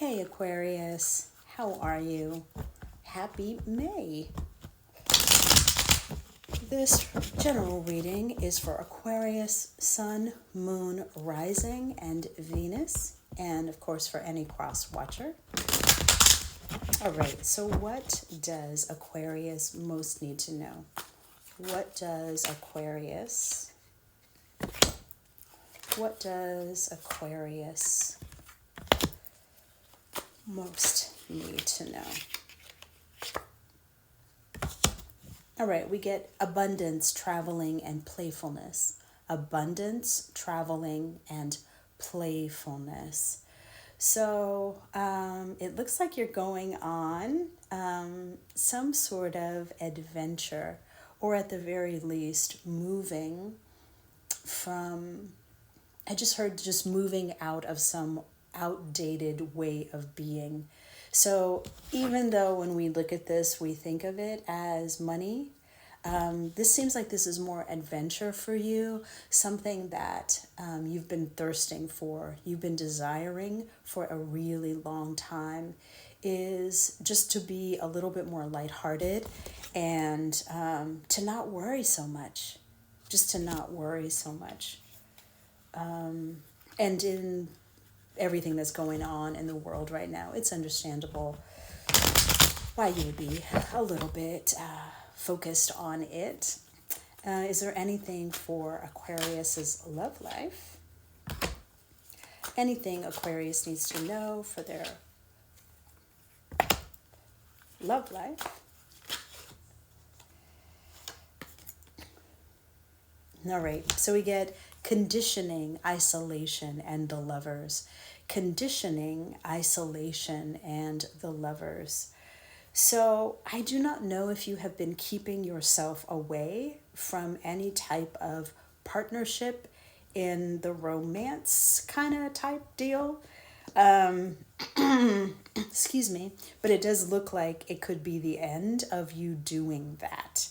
Hey Aquarius, how are you? Happy May. This general reading is for Aquarius, Sun, Moon, Rising, and Venus, and of course for any cross watcher. All right, so what does Aquarius most need to know? What does Aquarius most need to know? All right, we get abundance, traveling, and playfulness. Abundance, traveling, and playfulness. So it looks like you're going on some sort of adventure, or at the very least, moving from, I just heard just moving out of some outdated way of being. So even though when we look at this, we think of it as money, this seems like this is more adventure for you, something that you've been thirsting for, you've been desiring for a really long time, is just to be a little bit more lighthearted and to not worry so much, just to not worry so much. And in everything that's going on in the world right now, it's understandable why you would be a little bit focused on it. Is there anything for Aquarius's love life? Anything Aquarius needs to know for their love life? All right, so we get conditioning, isolation, and the lovers. Conditioning, isolation, and the lovers. So I do not know if you have been keeping yourself away from any type of partnership in the romance kind of type deal. Excuse me, but it does look like it could be the end of you doing that.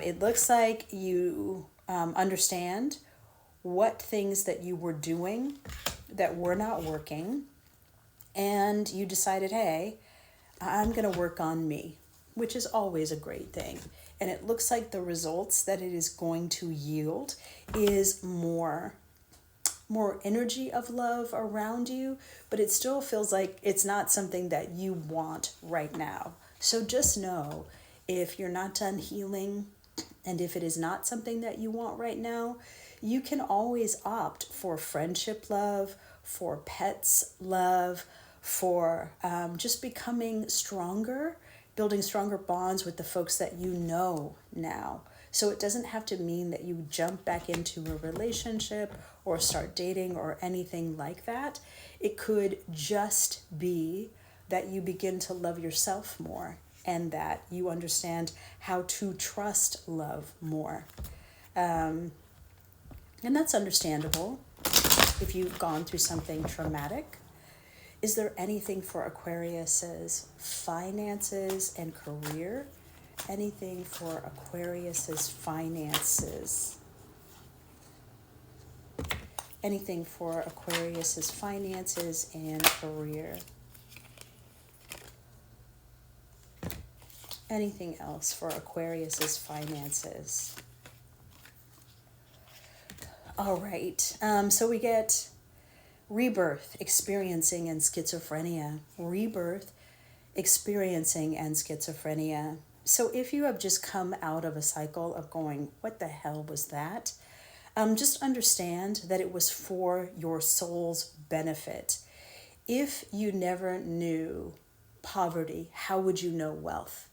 It looks like you understand what things that you were doing that were not working, and you decided, hey, I'm going to work on me, which is always a great thing. And it looks like the results that it is going to yield is more energy of love around you, but it still feels like it's not something that you want right now. So just know, if you're not done healing, and if it is not something that you want right now, you can always opt for friendship love, for pets love, for just becoming stronger, building stronger bonds with the folks that you know now. So it doesn't have to mean that you jump back into a relationship or start dating or anything like that. It could just be that you begin to love yourself more, and that you understand how to trust love more. And that's understandable if you've gone through something traumatic. Is there anything for Aquarius's finances and career? Anything for Aquarius's finances? Anything for Aquarius's finances and career? Anything else for Aquarius's finances? All right, so we get rebirth, experiencing, and schizophrenia. Rebirth, experiencing, and schizophrenia. So if you have just come out of a cycle of going, what the hell was that? Just understand that it was for your soul's benefit. If you never knew poverty, how would you know wealth?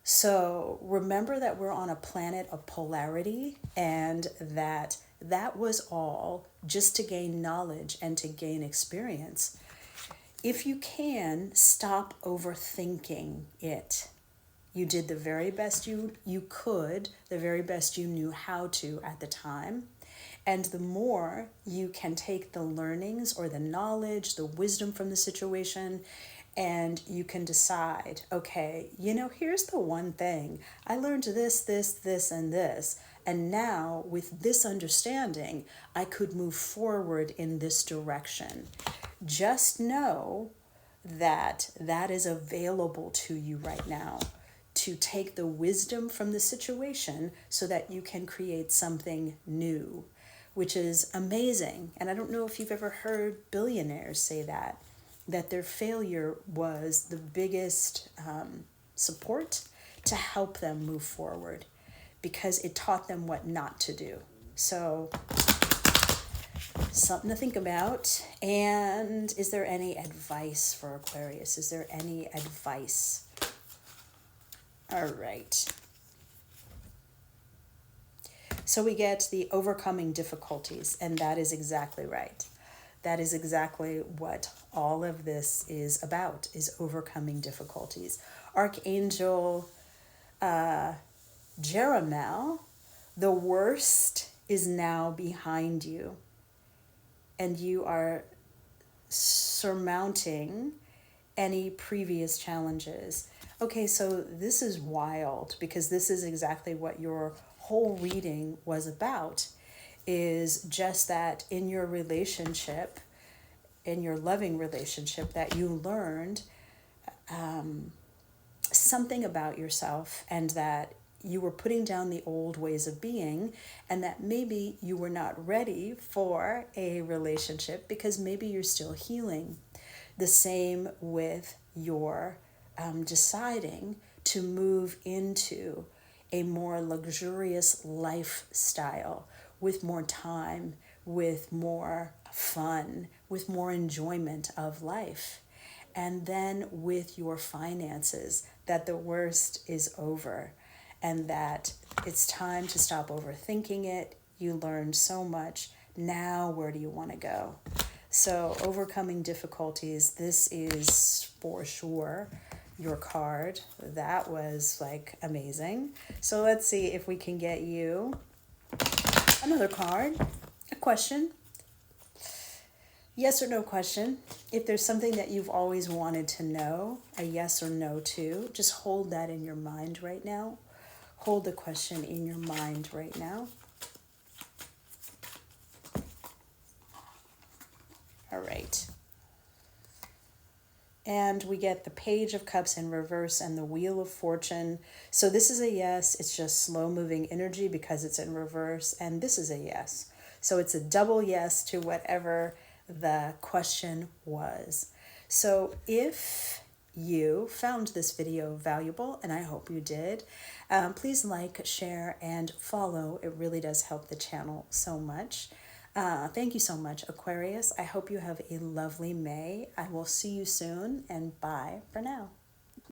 So remember that we're on a planet of polarity, and that was all just to gain knowledge and to gain experience. If you can, stop overthinking it. You did the very best you could, the very best you knew how to at the time. And the more you can take the learnings or the knowledge, the wisdom from the situation, and you can decide, okay, here's the one thing. I learned this, and this. And now with this understanding, I could move forward in this direction. just know that that is available to you right now, to take the wisdom from the situation so that you can create something new, which is amazing. And I don't know if you've ever heard billionaires say that their failure was the biggest support to help them move forward, because it taught them what not to do. So, something to think about. And is there any advice for Aquarius? Is there any advice? All right. So we get the overcoming difficulties, and that is exactly right. That is exactly what all of this is about, is overcoming difficulties. Archangel Jeremiah, the worst is now behind you, and you are surmounting any previous challenges. Okay, so this is wild, because this is exactly what your whole reading was about, is just that in your relationship, in your loving relationship, that you learned something about yourself, and that you were putting down the old ways of being, and that maybe you were not ready for a relationship because maybe you're still healing. The same with your deciding to move into a more luxurious lifestyle with more time, with more fun, with more enjoyment of life. And then with your finances, that the worst is over, and that it's time to stop overthinking it. You learned so much. Now, where do you want to go? So, overcoming difficulties, this is for sure your card. That was like amazing. So, let's see if we can get you another card, a question. Yes or no question. If there's something that you've always wanted to know, a yes or no to, just hold that in your mind right now. Hold the question in your mind right now. All right. And we get the Page of Cups in reverse and the Wheel of Fortune. So this is a yes. It's just slow moving energy because it's in reverse. And this is a yes. So it's a double yes to whatever the question was. So if you found this video valuable, and I hope you did, please like, share, and follow. It really does help the channel so much. Thank you so much, Aquarius. I hope you have a lovely May. I will see you soon, and bye for now.